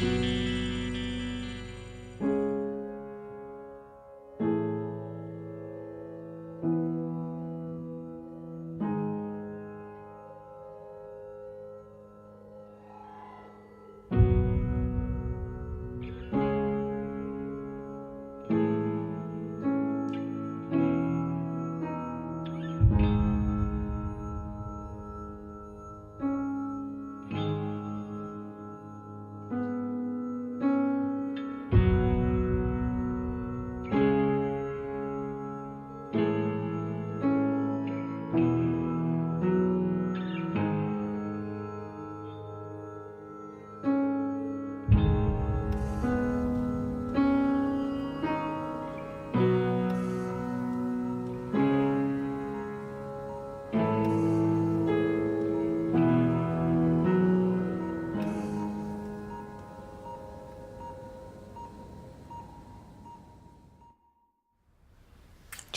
Do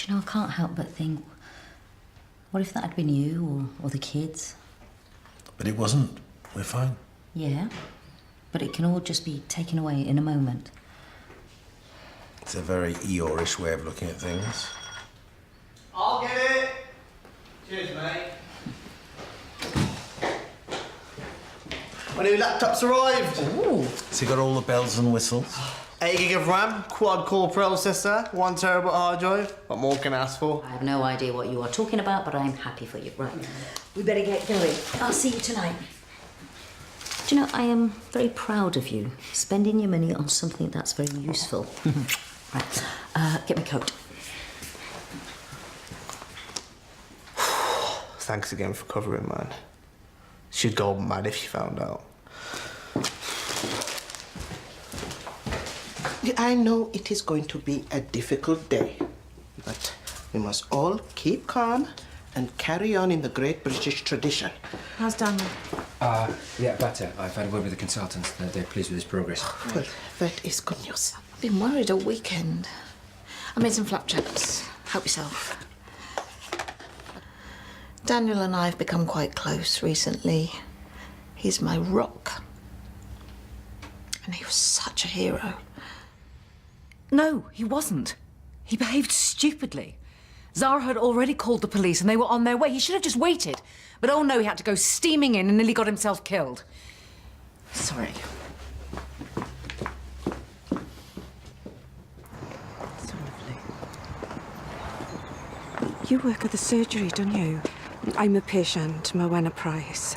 you know, I can't help but think, what if that had been you or the kids? But it wasn't. We're fine. Yeah, but it can all just be taken away in a moment. It's a very Eeyore-ish way of looking at things. I'll get it! Cheers, mate. My new laptop's arrived. Ooh. Has he got all the bells and whistles? 8 gig of RAM, quad-core processor, 1 terabyte hard drive. What more can I ask for? I have no idea what you are talking about, but I'm happy for you. Right, we better get going. I'll see you tonight. Do you know, I am very proud of you, spending your money on something that's very useful. Right, get my coat. Thanks again for covering, man. She'd go mad if she found out. I know it is going to be a difficult day, but we must all keep calm and carry on in the great British tradition. How's Daniel? Yeah, better. I've had a word with the consultants. They're pleased with his progress. Well, that is good news. I've been worried all weekend. I made some flapjacks. Help yourself. Daniel and I have become quite close recently. He's my rock. And he was such a hero. No, he wasn't. He behaved stupidly. Zara had already called the police and they were on their way. He should have just waited. But oh no, he had to go steaming in and nearly got himself killed. Sorry. So lovely. You work at the surgery, don't you? I'm a patient, Moana Price.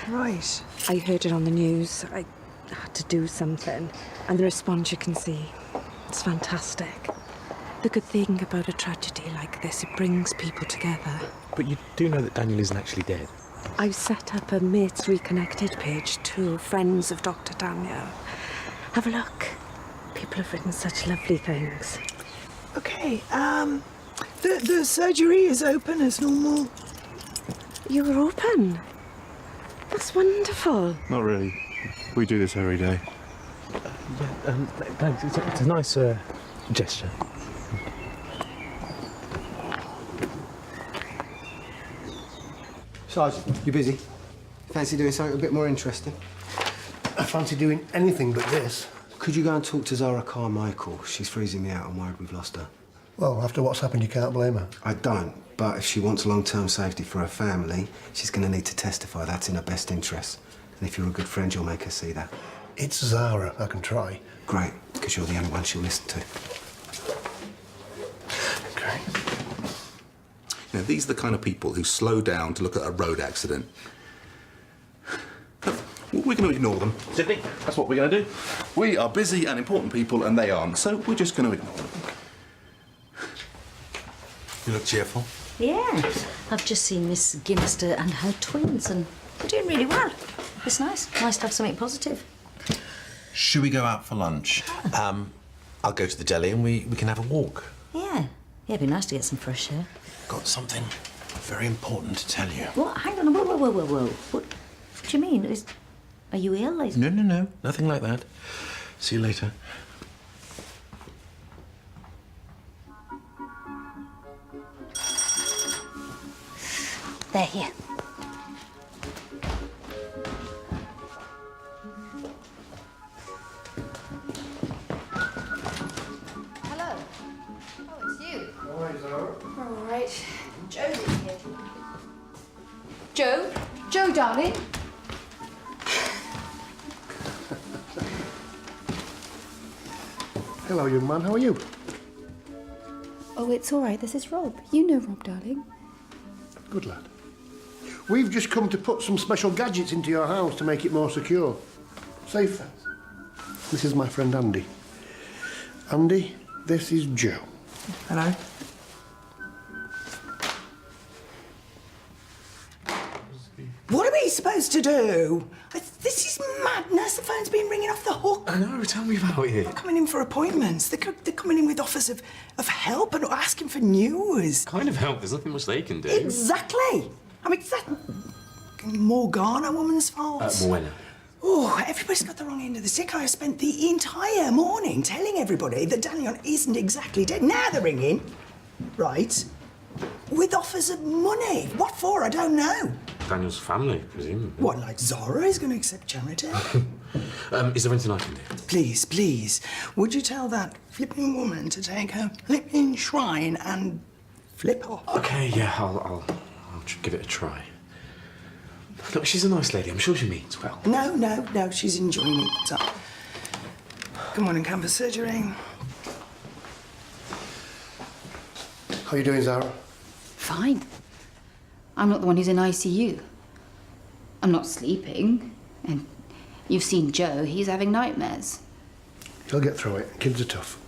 Right. I heard it on the news. I had to do something. And the response you can see. It's fantastic. The good thing about a tragedy like this, it brings people together. But you do know that Daniel isn't actually dead? I've set up a Mates Reconnected page to friends of Dr. Daniel. Have a look. People have written such lovely things. Okay, the surgery is open as normal. You were open? That's wonderful. Not really. We do this every day. Yeah, thanks. It's a nice gesture. Sergeant, you busy? Fancy doing something a bit more interesting? I fancy doing anything but this. Could you go and talk to Zara Carmichael? She's freezing me out. I'm worried we've lost her. Well, after what's happened, you can't blame her. I don't, but if she wants long-term safety for her family, she's going to need to testify that's in her best interest. And if you're a good friend, you'll make her see that. It's Zara. I can try. Great, because you're the only one she'll listen to. Okay. You know, these are the kind of people who slow down to look at a road accident. We're going to ignore them. Sydney, that's what we're going to do. We are busy and important people, and they aren't, so we're just going to ignore them. You look cheerful. Yeah, I've just seen Miss Ginnister and her twins, and they're doing really well. It's nice. Nice to have something positive. Should we go out for lunch? I'll go to the deli and we can have a walk. Yeah. Yeah, it'd be nice to get some fresh air. Got something very important to tell you. What? Hang on. Whoa. What do you mean? Are you ill? No. Nothing like that. See you later. They're here. Joe? Joe, darling? Hello, young man. How are you? Oh, it's all right. This is Rob. You know Rob, darling. Good lad. We've just come to put some special gadgets into your house to make it more secure. Safer. This is my friend Andy. Andy, this is Joe. Hello. What are we supposed to do? This is madness. The phone's been ringing off the hook. I know, tell me about it. They're coming in for appointments. They're coming in with offers of help and asking for news. Kind of help, there's nothing much they can do. Exactly. I mean, that Morgana woman's fault. Morwenna. Oh, everybody's got the wrong end of the stick. I spent the entire morning telling everybody that Daniel isn't exactly dead. Now they're ringing, right, with offers of money. What for? I don't know. Daniel's family, presumably. What, like Zara is going to accept charity? Is there anything I can do? Please, please, would you tell that flipping woman to take her flipping shrine and flip off? Okay, yeah, I'll give it a try. Look, she's a nice lady. I'm sure she means well. No, she's enjoying it. So, good morning, campus surgery. How you doing, Zara? Fine. I'm not the one who's in ICU. I'm not sleeping. And you've seen Joe. He's having nightmares. He'll get through it. Kids are tough.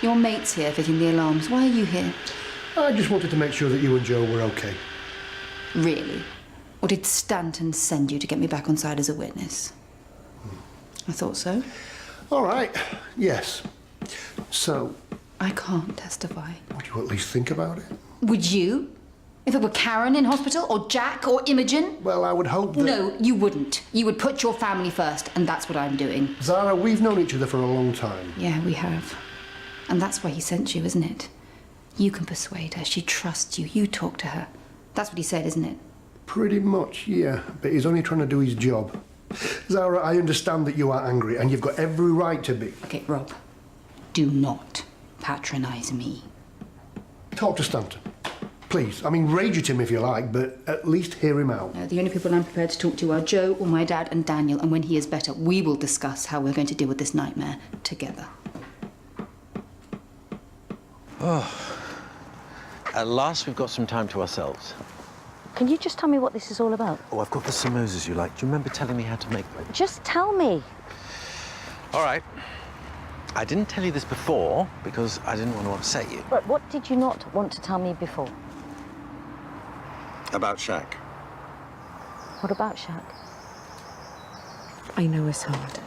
Your mate's here fitting the alarms. Why are you here? I just wanted to make sure that you and Joe were okay. Really? Or did Stanton send you to get me back on side as a witness? I thought so. All right. Yes. So, I can't testify. would you at least think about it? Would you? If it were Karen in hospital, or Jack, or Imogen? Well, I would hope that... No, you wouldn't. You would put your family first, and that's what I'm doing. Zara, we've known each other for a long time. Yeah, we have. And that's why he sent you, isn't it? You can persuade her. She trusts you. You talk to her. That's what he said, isn't it? Pretty much, yeah. But he's only trying to do his job. Zara, I understand that you are angry, and you've got every right to be. Okay, Rob. Do not patronise me. Talk to Stanton. Please. I mean, rage at him if you like, but at least hear him out. No, the only people I'm prepared to talk to are Joe or my dad and Daniel, and when he is better, we will discuss how we're going to deal with this nightmare together. Oh. At last we've got some time to ourselves. Can you just tell me what this is all about? Oh, I've got the samosas you like. Do you remember telling me how to make them? Just tell me. All right. I didn't tell you this before because I didn't want to upset you. But what did you not want to tell me before? About Shaq. What about Shaq? I know it's hard.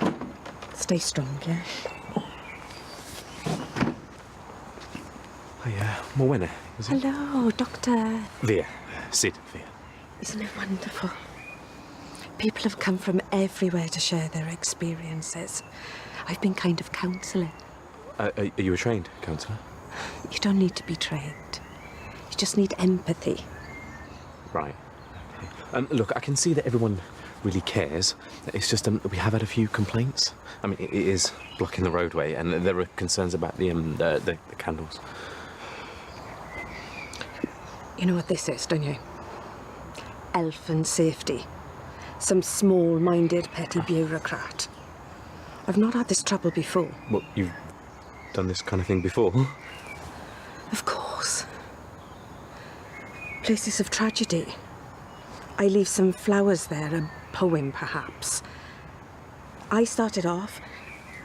Stay strong, yeah? Hi, Morwenna. Hello, Doctor. Via. Sid, Via. Isn't it wonderful? People have come from everywhere to share their experiences. I've been kind of counselling. Are you a trained counsellor? You don't need to be trained. You just need empathy. Right. Okay. Look, I can see that everyone really cares. It's just we have had a few complaints. I mean, it is blocking the roadway, and there are concerns about the candles. You know what this is, don't you? Elfin safety. Some small-minded petty bureaucrat. I've not had this trouble before. Well, you've done this kind of thing before? Of course. Places of tragedy. I leave some flowers there, a poem perhaps. I started off,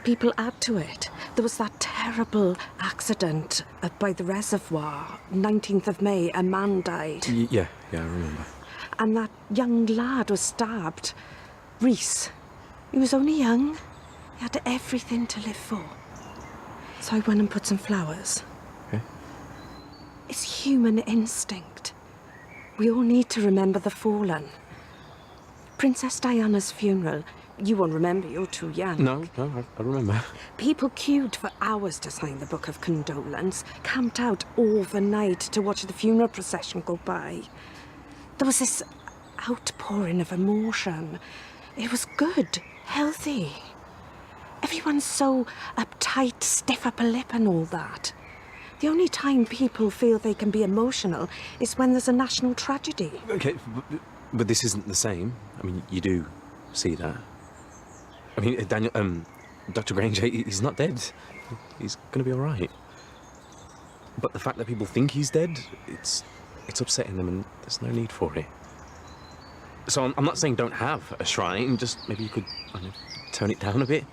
people add to it. There was that terrible accident by the reservoir, 19th of May, a man died. Yeah, I remember. And that young lad was stabbed. Reese. He was only young. He had everything to live for. So I went and put some flowers. Okay. It's human instinct. We all need to remember the fallen. Princess Diana's funeral. You won't remember, you're too young. No, I remember. People queued for hours to sign the Book of Condolence, camped out all the night to watch the funeral procession go by. There was this outpouring of emotion. It was good, healthy. Everyone's so uptight, stiff upper lip and all that. The only time people feel they can be emotional is when there's a national tragedy. Okay, but this isn't the same. I mean, you do see that. I mean, Dr. Granger, he's not dead. He's gonna be all right. But the fact that people think he's dead, it's upsetting them, and there's no need for it. So I'm not saying don't have a shrine, just maybe you could, I don't know, turn it down a bit.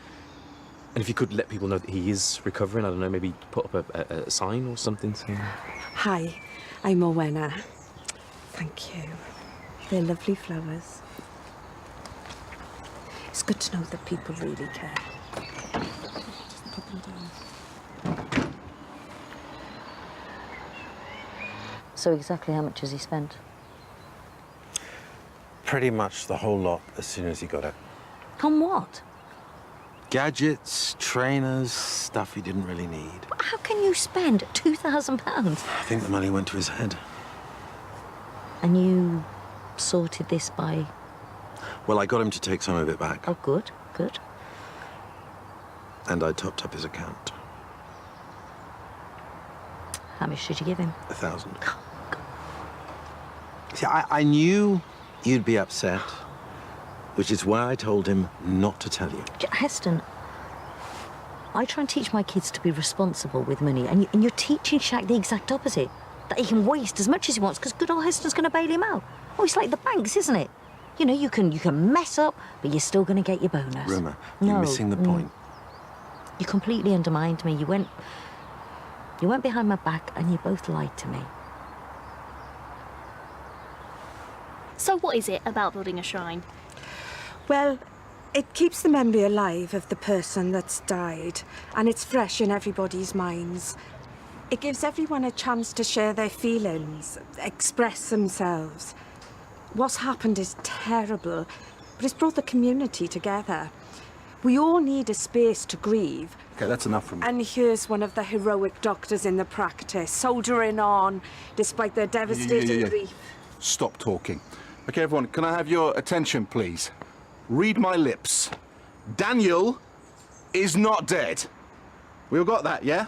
And if you could let people know that he is recovering, I don't know, maybe put up a sign or something saying... Hi, I'm Owena. Thank you. They're lovely flowers. It's good to know that people really care. Just put them down. So exactly how much has he spent? Pretty much the whole lot as soon as he got it. On what? Gadgets, trainers, stuff he didn't really need. But how can you spend £2,000? I think the money went to his head. And you sorted this by... Well, I got him to take some of it back. Oh, good, good. And I topped up his account. How much did you give him? 1,000. See, I knew you'd be upset, which is why I told him not to tell you. Heston, I try and teach my kids to be responsible with money, and you're teaching Shaq the exact opposite. That he can waste as much as he wants, because good old Heston's going to bail him out. Oh, it's like the banks, isn't it? You know, you can mess up, but you're still going to get your bonus. Rumour, you're missing the point. You completely undermined me. You went behind my back, and you both lied to me. So what is it about building a shrine? Well, it keeps the memory alive of the person that's died, and it's fresh in everybody's minds. It gives everyone a chance to share their feelings, express themselves. What's happened is terrible, but it's brought the community together. We all need a space to grieve. Okay, that's enough from me. And here's one of the heroic doctors in the practice, soldiering on despite their devastating grief. Stop talking. Okay, everyone, can I have your attention, please? Read my lips. Daniel is not dead. We all got that, yeah?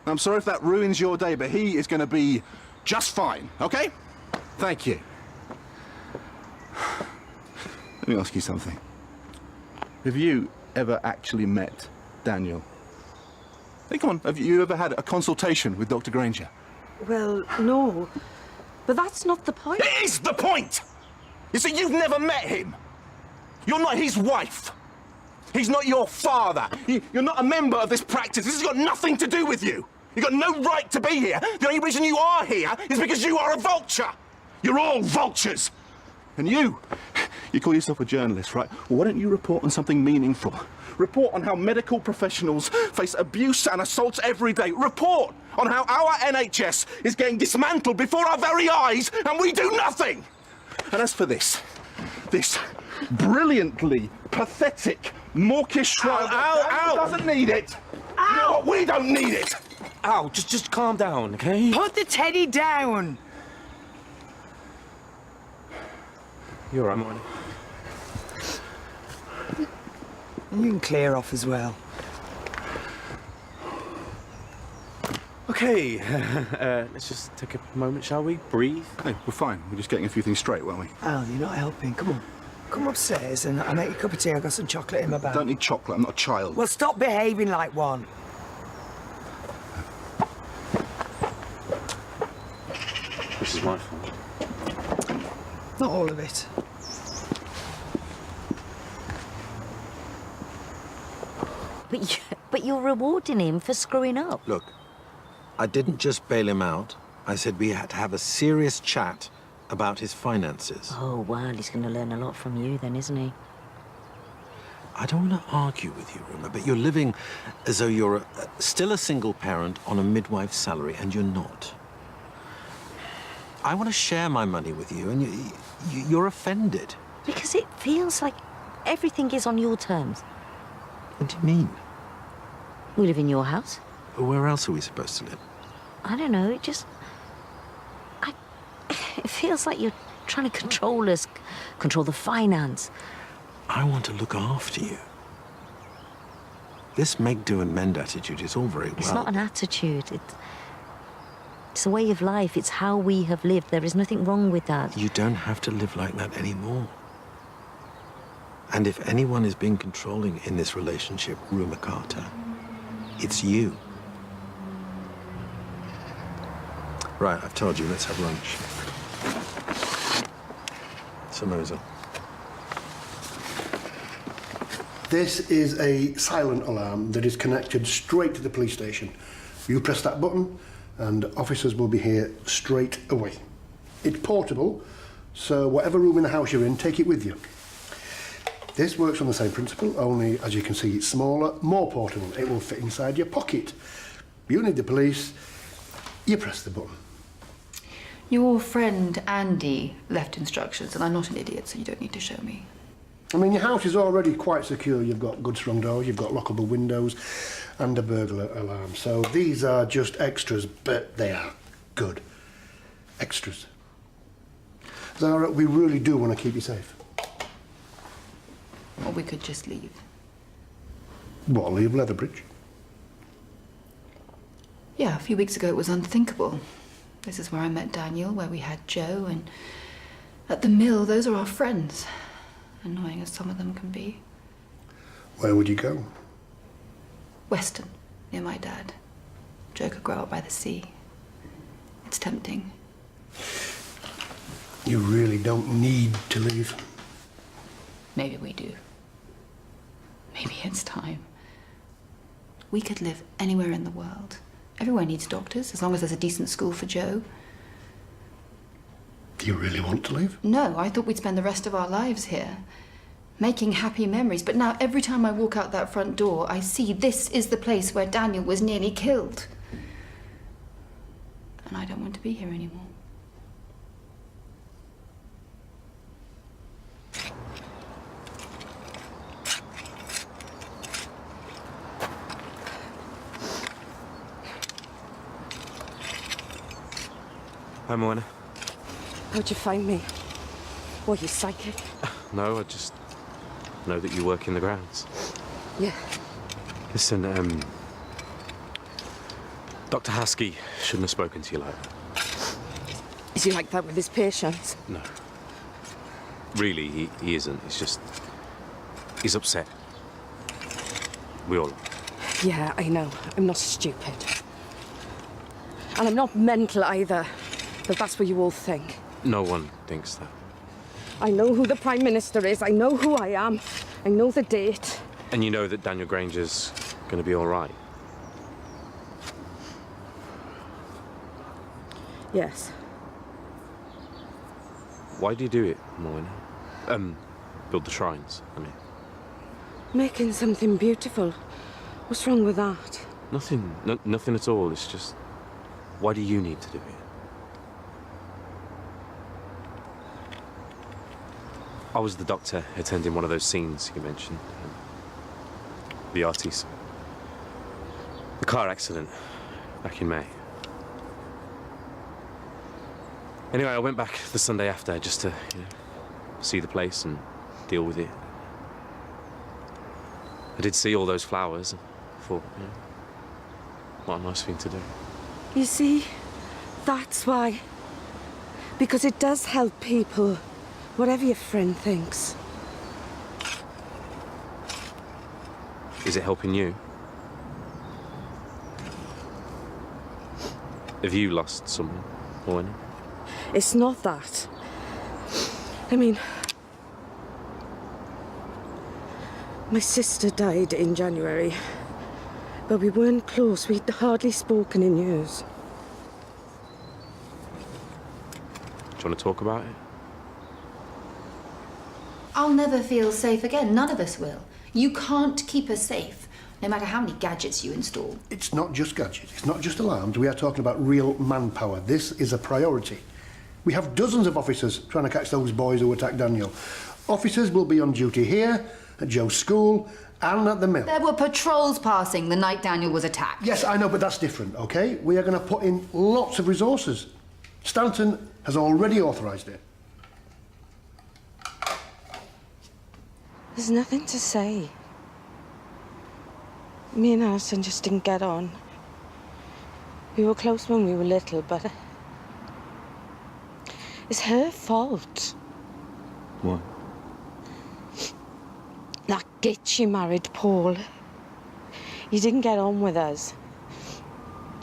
I'm sorry if that ruins your day, but he is going to be just fine, okay? Thank you. Let me ask you something. Have you ever actually met Daniel? Hey, come on, have you ever had a consultation with Dr. Granger? Well, no. But that's not the point. It is the point! You see, you've never met him. You're not his wife. He's not your father. You're not a member of this practice. This has got nothing to do with you. You've got no right to be here. The only reason you are here is because you are a vulture. You're all vultures. And you call yourself a journalist, right? Well, why don't you report on something meaningful? Report on how medical professionals face abuse and assaults every day. Report on how our NHS is getting dismantled before our very eyes and we do nothing. And as for this brilliantly pathetic, mawkish shrine, doesn't need it. Ow! You know what? We don't need it. Ow, just calm down, okay? Put the teddy down. You're all right, Marnie. You can clear off as well. Okay, let's just take a moment, shall we? Breathe. Hey, we're fine. We're just getting a few things straight, weren't we? Al, you're not helping. Come on. Come upstairs and I'll make you a cup of tea. I've got some chocolate in my bag. Don't need chocolate. I'm not a child. Well, stop behaving like one. This is my fault. Not all of it. But you're rewarding him for screwing up. Look, I didn't just bail him out. I said we had to have a serious chat about his finances. Oh, well, he's going to learn a lot from you then, isn't he? I don't want to argue with you, Rumour, but you're living as though you're still a single parent on a midwife's salary, and you're not. I want to share my money with you, and you're offended. Because it feels like everything is on your terms. What do you mean? We live in your house. Where else are we supposed to live? I don't know, it just... It feels like you're trying to control us, control the finance. I want to look after you. This make do and mend attitude is all very well. It's not an attitude. It's a way of life. It's how we have lived. There is nothing wrong with that. You don't have to live like that anymore. And if anyone is being controlling in this relationship, Rumer Carter, it's you. Right, I've told you, let's have lunch. Samosa. This is a silent alarm that is connected straight to the police station. You press that button and officers will be here straight away. It's portable, so whatever room in the house you're in, take it with you. This works on the same principle, only as you can see it's smaller, more portable. It will fit inside your pocket. You need the police, you press the button. Your friend Andy left instructions, and I'm not an idiot, so you don't need to show me. I mean, your house is already quite secure. You've got good strong doors, you've got lockable windows and a burglar alarm. So these are just extras, but they are good extras. Zara, we really do want to keep you safe. Or we could just leave. What, leave Leatherbridge? Yeah, a few weeks ago it was unthinkable. This is where I met Daniel, where we had Joe, and at the mill, those are our friends. Annoying as some of them can be. Where would you go? Weston, near my dad. Joe could grow up by the sea. It's tempting. You really don't need to leave. Maybe we do. Maybe it's time. We could live anywhere in the world. Everywhere needs doctors, as long as there's a decent school for Joe. Do you really want to leave? No, I thought we'd spend the rest of our lives here, making happy memories. But now every time I walk out that front door, I see this is the place where Daniel was nearly killed. And I don't want to be here anymore. Hi, Moana. How'd you find me? Were you psychic? No, I just know that you work in the grounds. Yeah. Listen, Dr. Haskey shouldn't have spoken to you like that. Is he like that with his patients? No. Really, he isn't. It's just... he's upset. We all are. Yeah, I know. I'm not stupid. And I'm not mental either. But that's what you all think. No one thinks that. I know who the Prime Minister is. I know who I am. I know the date. And you know that Daniel Granger's going to be all right? Yes. Why do you do it, Moana? Build the shrines, I mean. Making something beautiful. What's wrong with that? Nothing. Nothing at all. It's just... why do you need to do it? I was the doctor attending one of those scenes you mentioned. The artist. The car accident back in May. Anyway, I went back the Sunday after just to, see the place and deal with it. I did see all those flowers and thought, what a nice thing to do. You see, that's why. Because it does help people, whatever your friend thinks. Is it helping you? Have you lost someone, Moana? It's not that. I mean, my sister died in January, but we weren't close. We'd hardly spoken in years. Do you want to talk about it? I'll never feel safe again. None of us will. You can't keep us safe, no matter how many gadgets you install. It's not just gadgets. It's not just alarms. We are talking about real manpower. This is a priority. We have dozens of officers trying to catch those boys who attacked Daniel. Officers will be on duty here, at Joe's school, and at the mill. There were patrols passing the night Daniel was attacked. Yes, I know, but that's different, OK? We are going to put in lots of resources. Stanton has already authorised it. There's nothing to say. Me and Alison just didn't get on. We were close when we were little, but it's her fault. What? That git she married Paul. He didn't get on with us.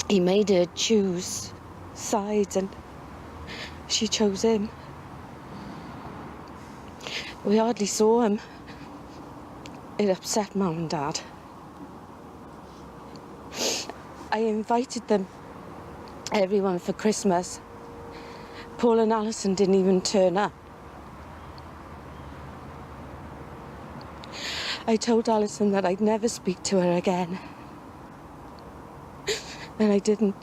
He made her choose sides and she chose him. We hardly saw him. It upset Mum and Dad. I invited them, everyone, for Christmas. Paul and Alison didn't even turn up. I told Alison that I'd never speak to her again. And I didn't.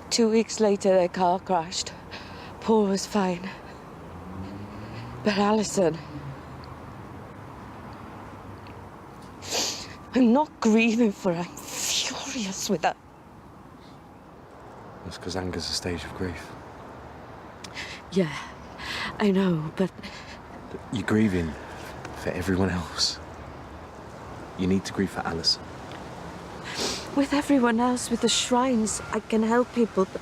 2 weeks later, their car crashed. Paul was fine. But Alison... I'm not grieving for her. I'm furious with her. That's because anger's a stage of grief. Yeah, I know, but... You're grieving for everyone else. You need to grieve for Alison. With everyone else, with the shrines, I can help people, but...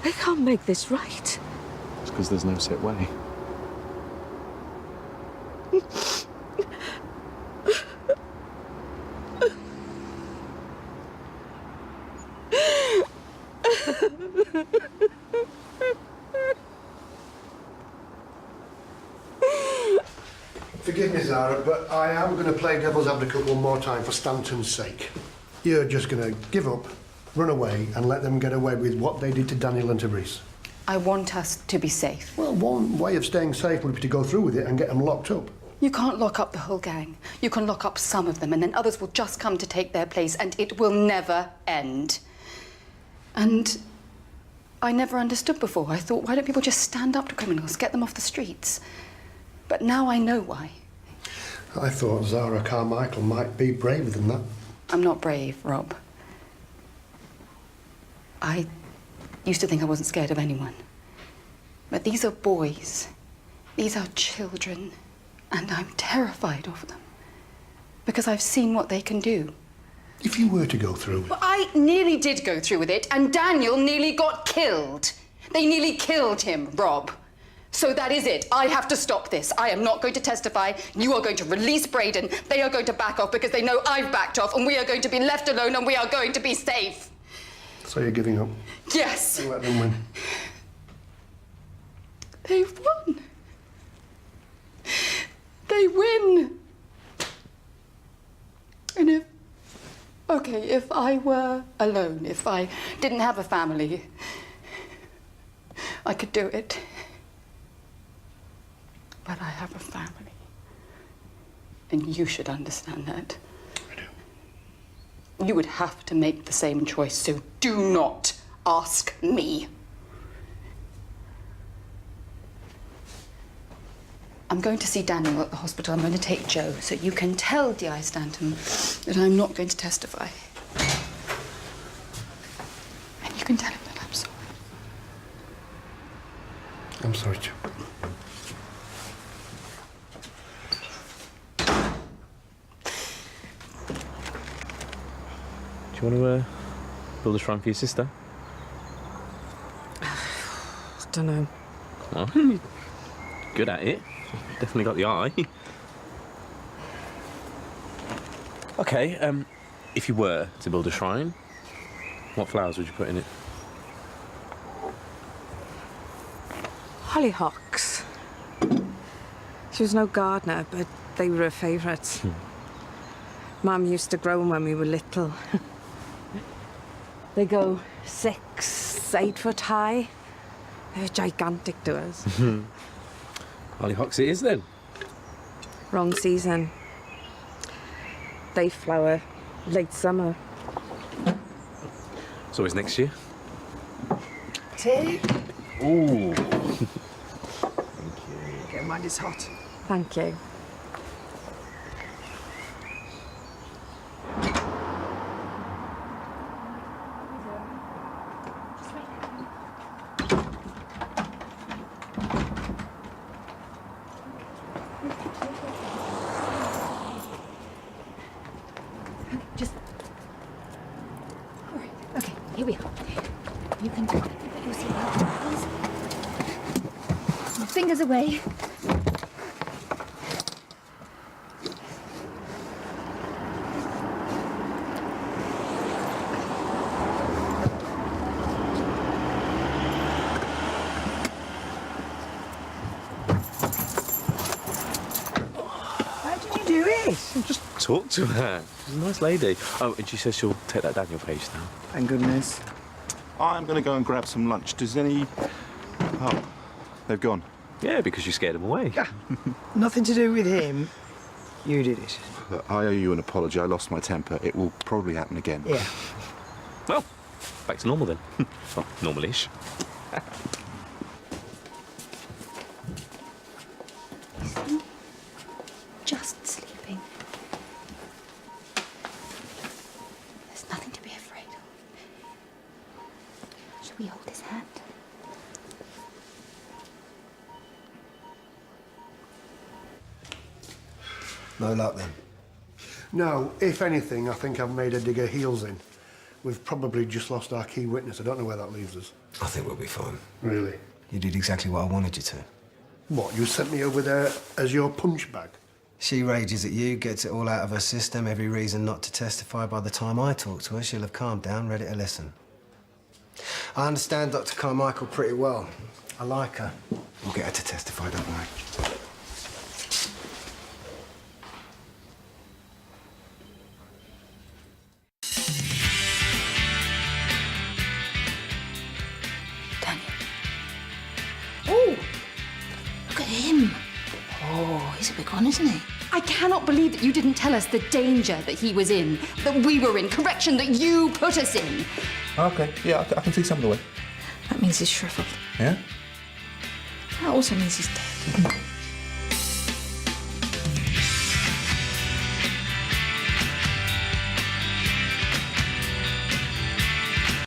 I can't make this right. It's because there's no set way. Forgive me, Zara, but I am going to play devil's advocate one more time for Stanton's sake. You're just going to give up, run away, and let them get away with what they did to Daniel and to Reese. I want us to be safe. Well, one way of staying safe would be to go through with it and get them locked up. You can't lock up the whole gang. You can lock up some of them, and then others will just come to take their place, and it will never end. And I never understood before. I thought, why don't people just stand up to criminals, get them off the streets? But now I know why. I thought Zara Carmichael might be braver than that. I'm not brave, Rob. I used to think I wasn't scared of anyone. But these are boys. These are children. And I'm terrified of them. Because I've seen what they can do. If you were to go through with it... Well, I nearly did go through with it, and Daniel nearly got killed. They nearly killed him, Rob. So that is it. I have to stop this. I am not going to testify. You are going to release Braden. They are going to back off because they know I've backed off, and we are going to be left alone, and we are going to be safe. So you're giving up? Yes. And let them win. They've won. They win. And if I were alone, if I didn't have a family, I could do it. But I have a family. And you should understand that. I do. You would have to make the same choice, so do not ask me. I'm going to see Daniel at the hospital. I'm going to take Joe, so you can tell D.I. Stanton that I'm not going to testify. And you can tell him that I'm sorry. I'm sorry, Joe. Do you want to build a shrine for your sister? I don't know. Come on. Good at it. Definitely got the eye. Okay, if you were to build a shrine, what flowers would you put in it? Hollyhocks. She was no gardener, but they were her favourites. Mum used to grow them when we were little. They go 6, 8 foot high. They're gigantic to us. Hollyhocks it is then. Wrong season. They flower late summer. It's always next year. Tea? Ooh. Get mine, it's hot. Thank you. You can do it. You'll see how it goes. Fingers away. How did you do it? Just talk to her. She's a nice lady. Oh, and she says she'll take that Daniel page now. Thank goodness. I'm going to go and grab some lunch. Does any... Oh, they've gone. Yeah, because you scared him away. Nothing to do with him. You did it. I owe you an apology. I lost my temper. It will probably happen again. Yeah. Well, back to normal then. Well, normal-ish. Just sleeping. There's nothing to be afraid of. Shall we hold his hand? No luck then. No, if anything, I think I've made her dig her heels in. We've probably just lost our key witness. I don't know where that leaves us. I think we'll be fine. Really? You did exactly what I wanted you to. What, you sent me over there as your punch bag? She rages at you, gets it all out of her system, every reason not to testify. By the time I talk to her, she'll have calmed down, ready to listen. I understand Dr. Carmichael pretty well. I like her. We'll get her to testify, don't worry. Oh, look at him. Oh, he's a big one, isn't he? I cannot believe that you didn't tell us the danger that he was in, that we were in, correction, that you put us in. OK, yeah, I can see some of the way. That means he's shriveled. Yeah? That also means he's dead.